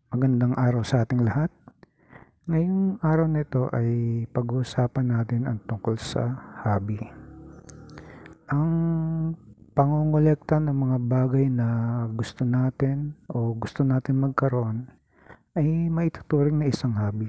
Magandang araw sa ating lahat. Ngayong araw na ito ay pag-uusapan natin ang tungkol sa hobby. Ang pangongolekta ng mga bagay na gusto natin o gusto natin magkaroon ay maituturing na isang hobby.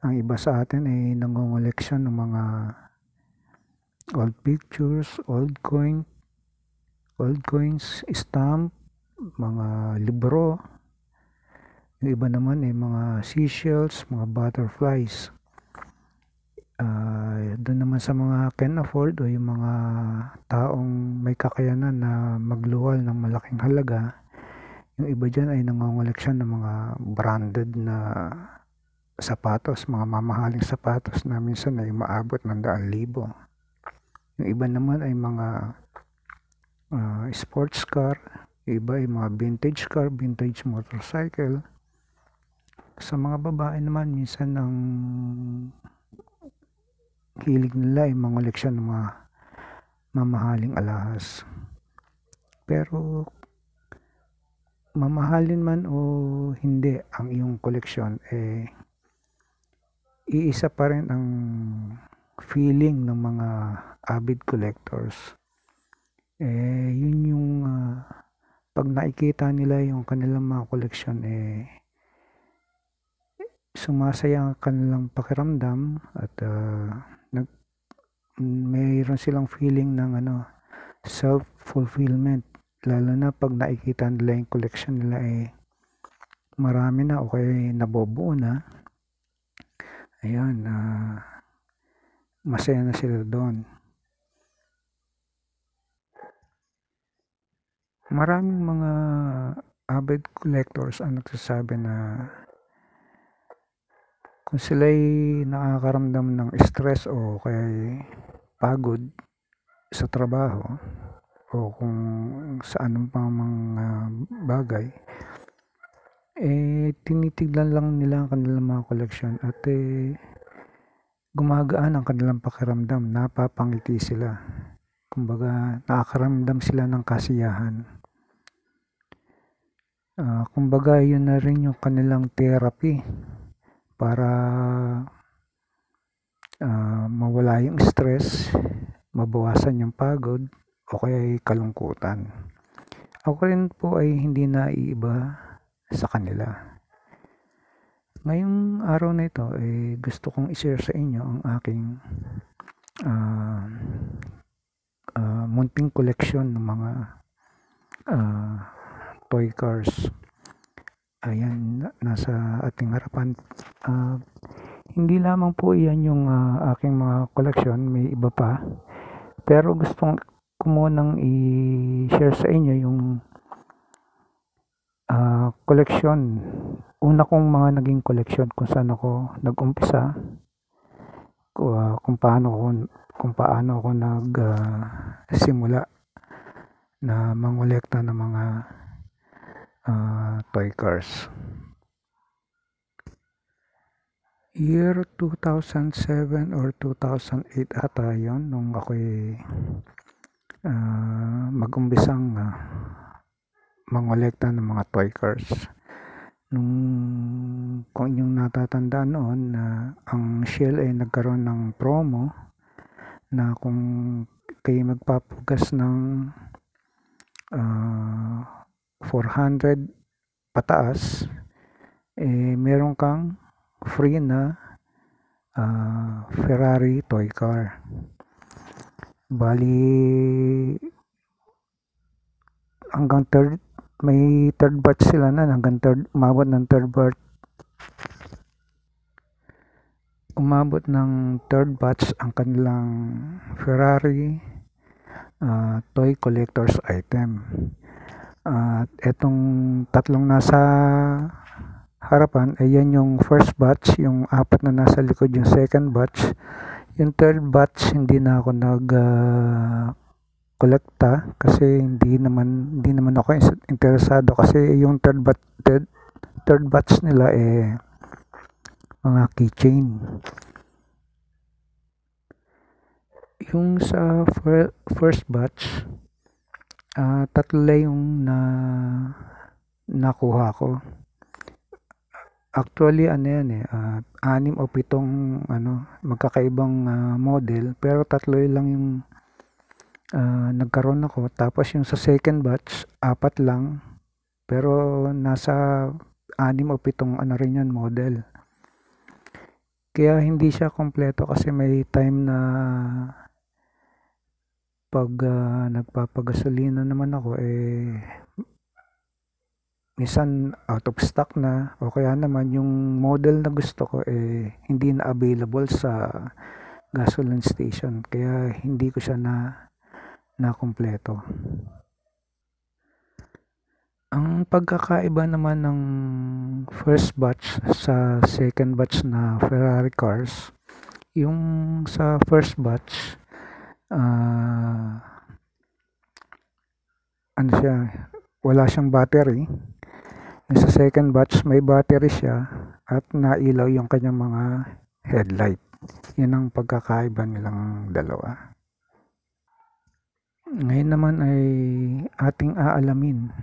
Ang iba sa atin ay nangongoleksyon ng mga old pictures, old coins, stamp, mga libro. Yung iba naman ay mga seashells, mga butterflies. Doon naman sa mga can afford o yung mga taong may kakayanan na magluwal ng malaking halaga, yung iba dyan ay nangongoleksyon ng mga branded na sapatos, mga mamahaling sapatos na minsan ay maabot ng 100,000. Yung iba naman ay mga sports car, yung iba ay mga vintage car, vintage motorcycle. Sa mga babae naman, minsan ang hilig nila ay mangoleksyon ng mga mamahaling alahas. Pero mamahalin man o hindi ang iyong koleksyon, iisa pa rin ang feeling ng mga avid collectors. Yun yung pag nakikita nila yung kanilang mga koleksyon, sumasaya ang kanilang pakiramdam at mayroon silang feeling ng self-fulfillment, lalo na pag nakikita nila yung collection nila marami na o kaya nabubuo na. Ayan, masaya na sila doon. Maraming mga avid collectors ang nagsasabi na kung sila'y nakakaramdam ng stress o kaya pagod sa trabaho o kung sa anong pang mga bagay, tinitignan lang nila ang kanilang mga koleksyon at gumagaan ang kanilang pakiramdam, napapangiti sila. Kumbaga, nakakaramdam sila ng kasiyahan. Kumbaga, yun na rin yung kanilang therapy para mawala yung stress, mabawasan yung pagod o kaya kalungkutan. Ako rin po ay hindi naiiba sa kanila. Ngayong araw na ito gusto kong i-share sa inyo ang aking munting koleksyon ng mga toy cars. Ayan, nasa ating harapan. Hindi lamang po iyan yung aking mga koleksyon, may iba pa. Pero gustong ko munang i-share sa inyo yung koleksyon. Una kong mga naging koleksyon kung saan ako nag-umpisa, kung paano ako nagsimula na mangolekta ng mga toy cars. Year 2007 or 2008 ata yun nung ako'y mag-umbisang mangolekta ng mga toy cars. Kung inyong natatandaan noon na ang Shell ay nagkaroon ng promo na kung kayo magpapagas ng 400 pataas, meron kang free na Ferrari toy car. Bali, hanggang may third batch sila na, umabot ng third batch ang kanilang Ferrari toy collector's item. At etong tatlong nasa harapan ay yan yung first batch, yung apat na nasa likod yung second batch. Yung third batch hindi na ako kolekta kasi hindi naman ako interesado kasi yung third batch nila mga keychain. Yung sa first batch, tatlo lang yung nakuha ko. Actually ano yan, 6 o 7 magkakaibang, model pero tatlo lang yung, nagkaroon ako tapos yung sa second batch 4 lang pero nasa 6 o 7 ano rin yan model. Kaya hindi siya kumpleto kasi may time na 'pag, nagpapagasolina naman ako, minsan out of stock na o kaya naman yung model na gusto ko, hindi na available sa gasoline station kaya hindi ko siya nakumpleto. Ang pagkakaiba naman ng first batch sa second batch na Ferrari cars, yung sa first batch, ah, ano siya, wala siyang battery. Yung sa second batch may battery siya at nailaw yung kanyang mga headlight. Yun ang pagkakaiba nilang dalawa. Ngayon naman ay ating aalamin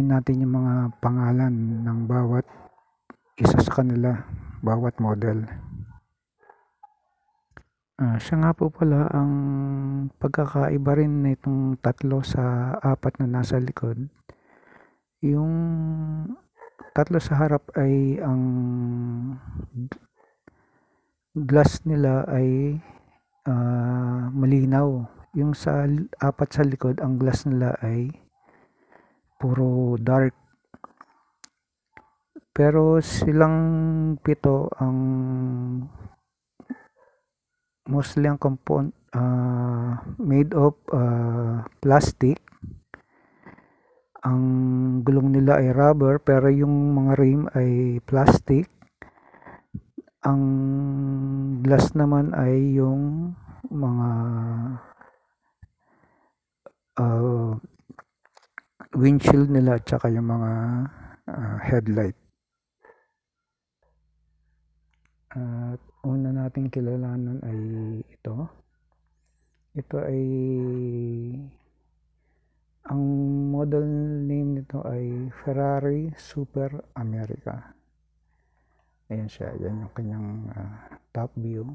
natin yung mga pangalan ng bawat isa sa kanila, bawat model. Siya nga po pala ang pagkakaiba rin nitong tatlo sa 4 na nasa likod. Yung tatlo sa harap ay ang glass nila ay malinaw. Yung sa 4 sa likod, ang glass nila ay puro dark. Pero silang 7 ang mostly ang component made of plastic. Ang gulong nila ay rubber pero yung mga rim ay plastic. Ang glass naman ay yung mga windshield nila at saka yung mga headlight. At una nating kilalanan ay ito. Ito ay ang model name nito ay Ferrari Super America. Ayan siya, yan yung kanyang top view,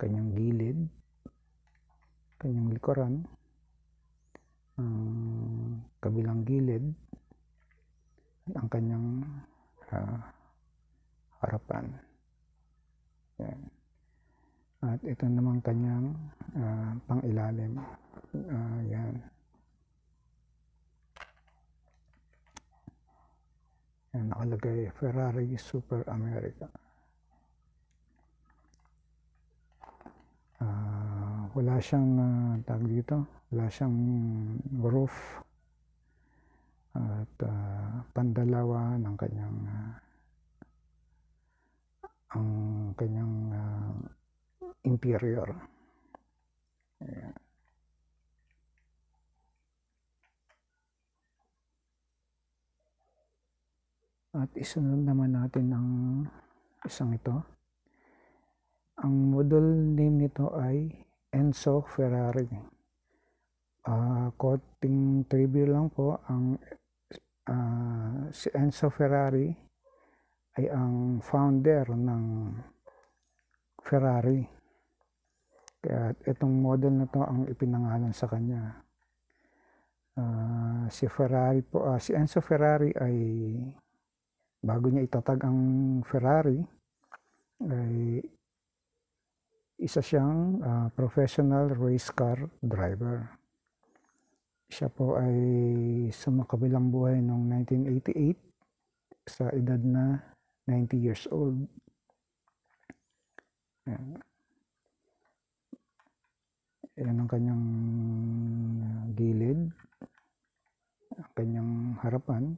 kanyang gilid, kanyang likuran, ang kabilang gilid, ang kanyang harapan. Yan. At ito naman kanyang pangilalim. Yan. Yan, nakalagay Ferrari Super America. Wala siyang tag dito, wala siyang roof at pandalawa ng kanyang ang kanyang interior. Ayan. At isunod naman natin ang isang ito. Ang model name nito ay Enzo Ferrari. Konting trivia lang po, ang si Enzo Ferrari ay ang founder ng Ferrari. Kaya itong model na to ang ipinangalan sa kanya. Si Enzo Ferrari ay bago niya itatag ang Ferrari ay isa siyang professional race car driver. Siya po ay sumakabilang buhay noong 1988 sa edad na 90 years old. Yan ang kanyang gilid, ang kanyang harapan,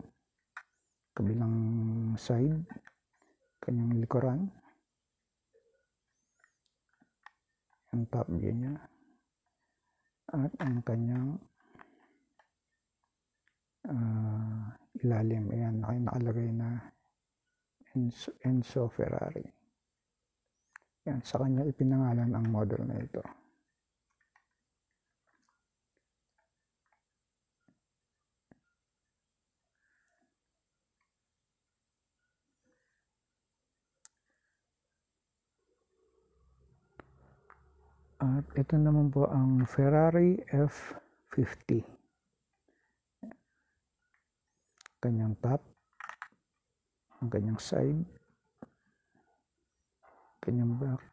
kabilang side, kanyang likuran, ang top view niya, at ang kanyang ilalim. Ayan, nakalagay na Enzo Ferrari. Yan, sa kanya ipinangalan ang model na ito. At ito naman po ang Ferrari F50. Kanyang top, ang kanyang side, kanyang back,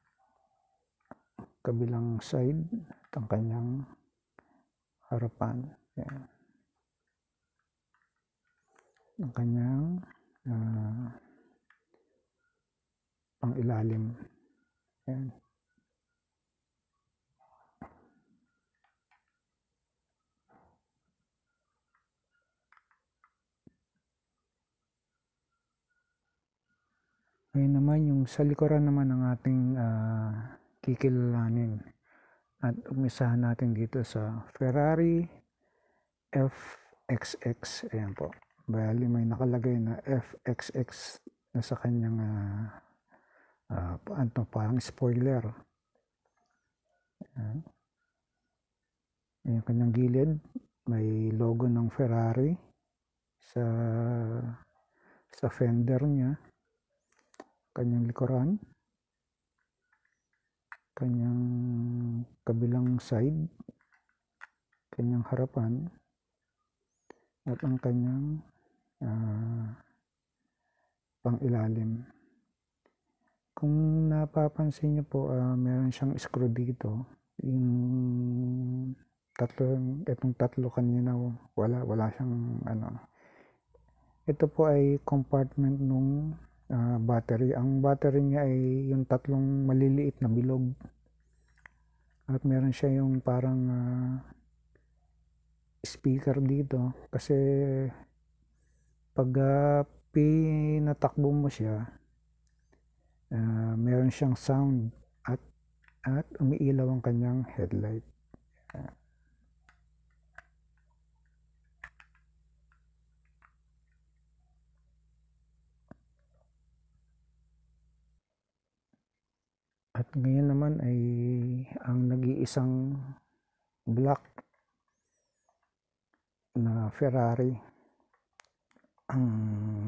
kabilang side, at ang kanyang harapan. Yan. Ang kanyang pang-ilalim. Yan. Ngayon naman yung sa likuran naman ng ating kikilalanin. At umisahan natin dito sa Ferrari FXX. Ayan po. Bali may nakalagay na FXX na sa kanyang parang spoiler. Ayan. Ayan yung kanyang gilid. May logo ng Ferrari sa fender niya. Kanyang likuran. Kanyang kabilang side. Kanyang harapan. At ang kanyang pang-ilalim. Kung napapansin niyo po, meron siyang screw dito. Itong tatlo kanina, wala siyang Ito po ay compartment nung battery. Ang battery niya ay yung tatlong maliliit na bilog. At meron siya yung parang speaker dito. Kasi pag pinatakbo mo siya, meron siyang sound at umiilaw ang kanyang headlight. At ngayon naman ay ang nag-iisang black na Ferrari. Ang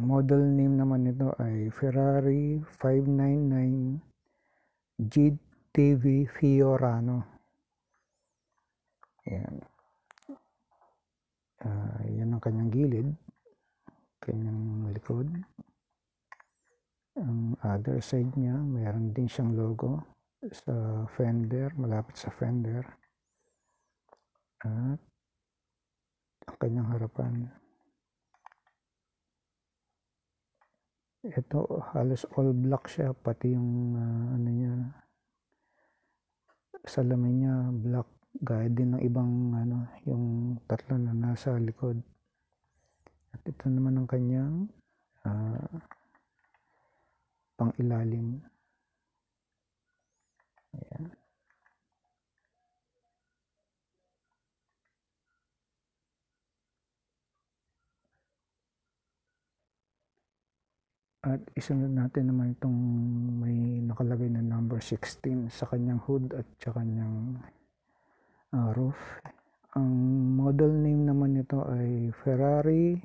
model name naman nito ay Ferrari 599 GTV Fiorano. Yan. Yan ang kanyang gilid, kanyang likod. Ang other side niya, mayroon din siyang logo sa fender, malapit sa fender. At ang kanyang harapan. Ito halos all black siya, pati yung salamin niya black, gaya din ng ibang yung tatlo na nasa likod. At ito naman ang kanyang pang-ilalim. Ayan. At isunod natin naman itong may nakalagay na number 16 sa kanyang hood at sa kanyang roof. Ang model name naman nito ay Ferrari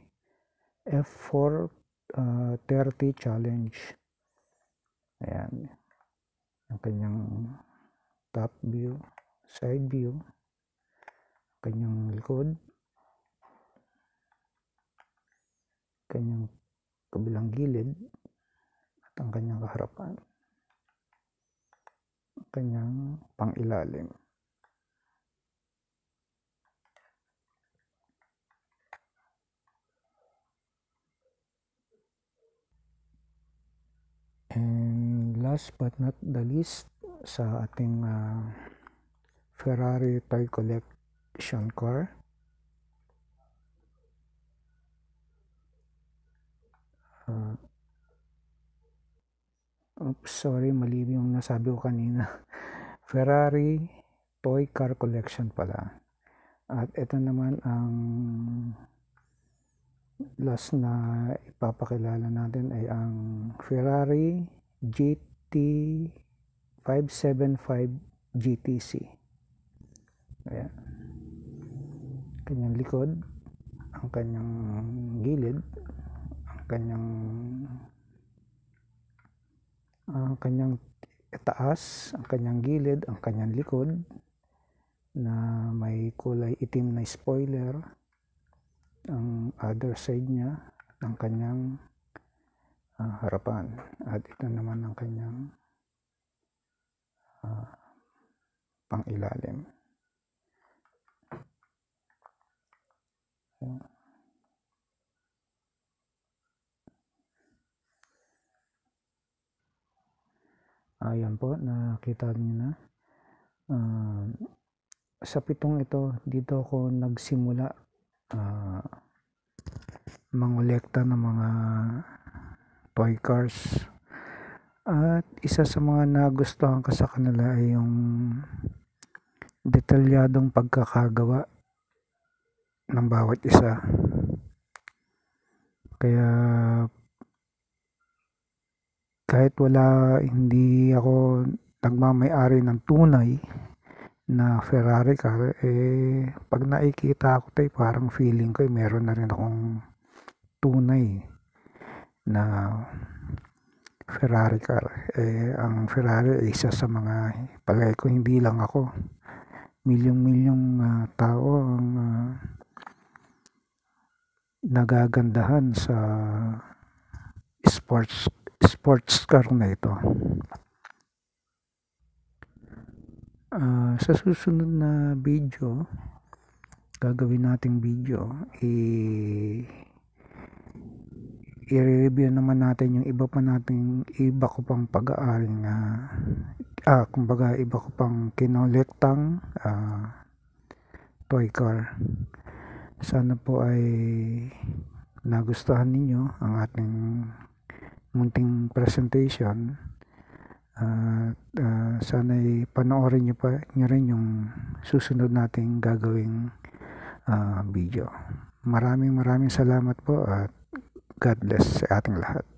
F430 Challenge. Ayan. Ang kanyang top view, side view, kanyang likod, kanyang kabilang gilid, at ang kanyang kaharapan, ang kanyang pang-ilalim. And last but not the least, sa ating Ferrari toy collection car, sorry, mali yung nasabi ko kanina. Ferrari toy car collection pala. At ito naman ang last na ipapakilala natin ay ang Ferrari GT575 GTC. Ayan. Kanyang likod, ang kanyang gilid, ang kanyang itaas, ang kanyang gilid, ang kanyang likod na may kulay itim na spoiler, ang other side niya ng kanyang harapan, at ito naman ang kanyang pang-ilalim. Ayan po, nakita niyo na. Sa pitong ito, dito ako nagsimula mangolekta ng mga toy cars. At isa sa mga nagustuhan ko sa kanila ay yung detalyadong pagkakagawa ng bawat isa. Kaya kahit hindi ako nagmamay-ari ng tunay na Ferrari car, pag nakikita ko tayo, parang feeling ko meron na rin akong tunay na Ferrari car. Ang Ferrari ay isa sa mga, palagay ko hindi lang ako, milyong-milyong tao ang nagagandahan sa sports car na ito. Sa susunod na video, gagawin nating video, i-review naman natin yung iba ko pang pag-aaring kumbaga iba ko pang kinolektang toy car. Sana po ay nagustuhan ninyo ang ating munting presentation. Sana ay panoorin nyo rin yung susunod nating gagawing video. Maraming salamat po at God bless sa ating lahat.